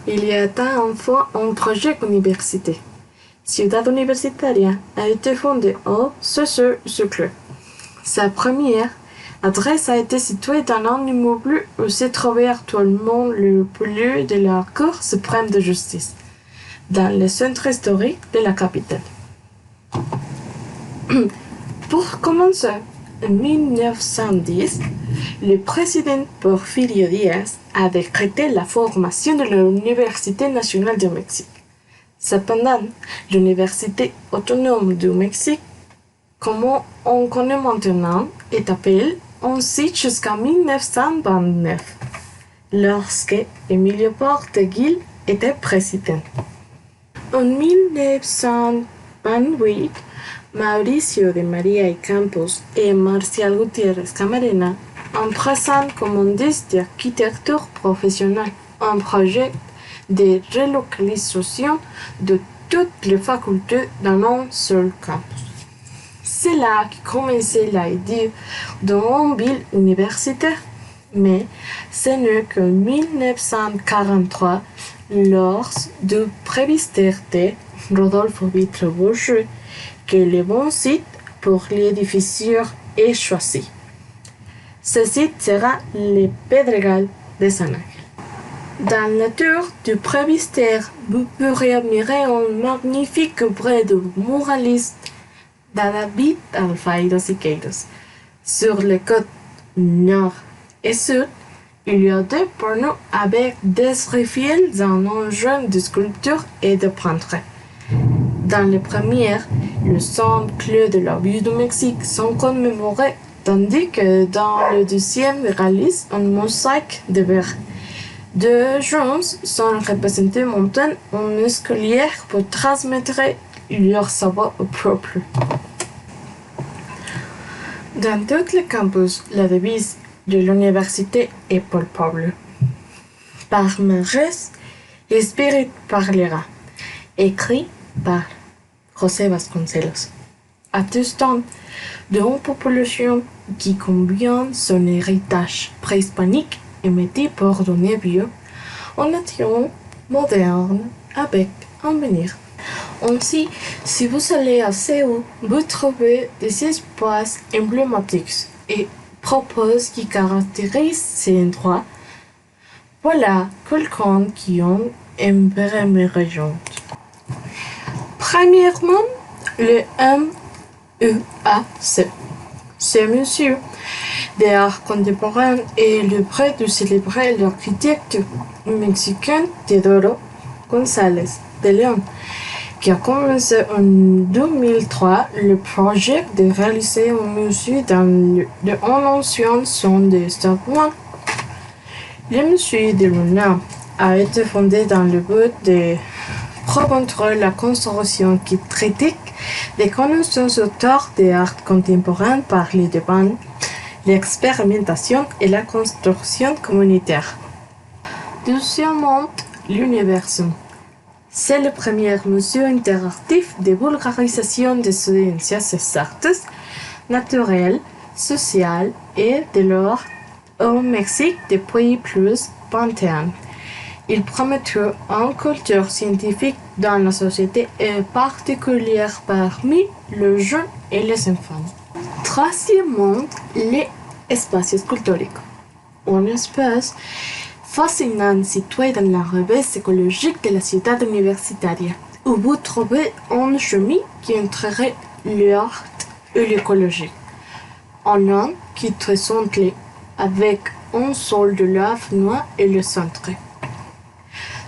il y a enfin un projet université. Ciudad Universitaria a été fondée au siècle. Sa première adresse a été située dans un immeuble où se trouvait actuellement le palais de la Cour suprême de justice, dans le centre historique de la capitale. Pour commencer, en 1910, le président Porfirio Díaz a décrété la formation de l'Université nationale du Mexique. Cependant, l'Université autonome du Mexique, comme on connaît maintenant, est appelée ainsi jusqu'en 1929, lorsque Emilio Portes-Gil était président. En 1928, Mauricio de María y Campos et Marcial Gutiérrez Camarena ont présenté comme indice d'architecture professionnelle un projet de relocalisation de toutes les facultés dans un seul campus. C'est là que commençait l'idée d'une ville universitaire, mais ce n'est qu'en 1943, lors du plébiscite de Rodolfo Vitro Bourget, que le bon site pour l'édifice est choisi. Ce site sera le Pedregal de San Ángel. Dans la tour du plébiscite, vous pourrez admirer un magnifique œuvre de muraliste David Alfredo Siqueiros. Sur les côtés nord et sud, il y a deux panneaux avec des refils en engin de sculpture et de peinture. Dans le premier, les 100 clés de la ville du Mexique sont commémorés, tandis que dans le deuxième réalise une mosaïque de verre. Deux gens sont représentés montant un escalier pour transmettre leur savoir au peuple. Dans tous les campus, la devise de l'université est palpable. Par Marès, l'esprit parlera, écrit par José Vasconcelos, attestant d'une population qui combine son héritage préhispanique et métier pour donner vie aux nations modernes avec un avenir. Ainsi, si vous allez à Séoul, vous trouvez des espaces emblématiques et propres qui caractérisent ces endroits. Voilà quelqu'un qui ont une première région. Premièrement, le MUAC. Ce monsieur d'art contemporain est le prêt de célébrer l'architecte mexicain Teodoro González de León, qui a commencé en 2003 le projet de réaliser un musée dans un ancien centre de stationnement. Le musée de l'UNAM a été fondé dans le but de promouvoir la construction qui critique des connaissances autour de l'art contemporain par les débats, l'expérimentation et la construction communautaire. Deuxièmement, l'Universum. C'est le premier musée interactif de vulgarisation des sciences exactes, naturelles, sociales et de l'art au Mexique depuis plus de 20 ans. Il promeut une culture scientifique dans la société et particulière parmi les jeunes et les enfants. Troisièmement, les espaces culturels. Un espace fascinant situé dans la revue écologique de la Ciudad Universitaria, où vous trouvez un chemin qui intègre l'art et l'écologie. Un homme qui est très centré, avec un sol de lave noir et le centre.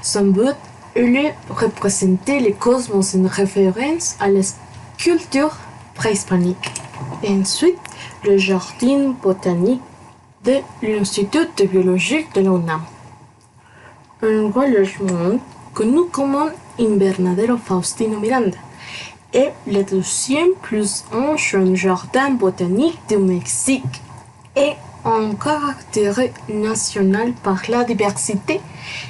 Son but est de représenter le cosmos en référence à la culture préhispanique. Ensuite, le jardin botanique de l'Institut de biologie de l'UNAM. Un relogement connu comme Invernadero Faustino Miranda est le deuxième plus ancien jardin botanique du Mexique et un caractère national par la diversité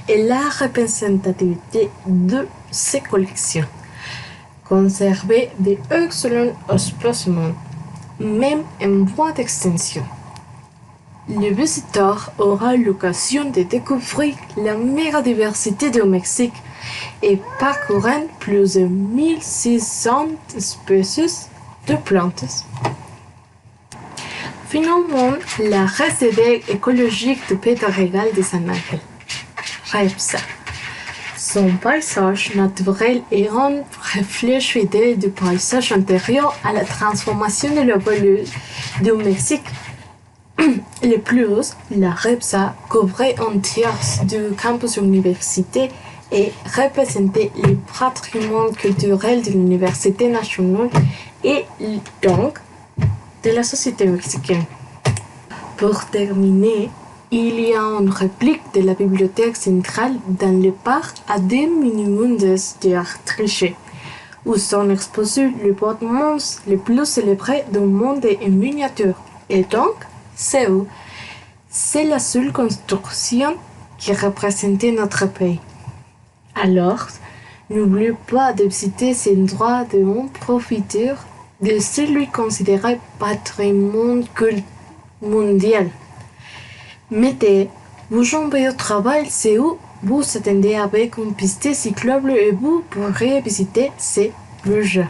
et la représentativité de ses collections. Conservé d'excellents spécimens, même en voie d'extinction. le visiteur aura l'occasion de découvrir la méga-diversité du Mexique et parcourir plus de 1600 espèces de plantes. Finalement, la réserve écologique de Pedregal de San Ángel, REPSA. Son paysage naturel est un reflet fidèle du paysage antérieur à la transformation de l'évolution du Mexique. Le plus haut, la REPSA couvrait un tiers du campus université et représentait le patrimoine culturel de l'Université nationale et donc de la société mexicaine. Pour terminer, il y a une réplique de la bibliothèque centrale dans le parc à 2 mini-mondes d'Artriché, où sont exposés les bâtiments les plus célébrés du monde en miniature. Et donc, c'est la seule construction qui représentait notre pays. Alors, n'oubliez pas de visiter ces endroits de en profiter de celui considéré patrimoine mondial. Mettez vos jambes au travail, c'est où vous attendez avec une piste cyclable et vous pourrez visiter ces lieux.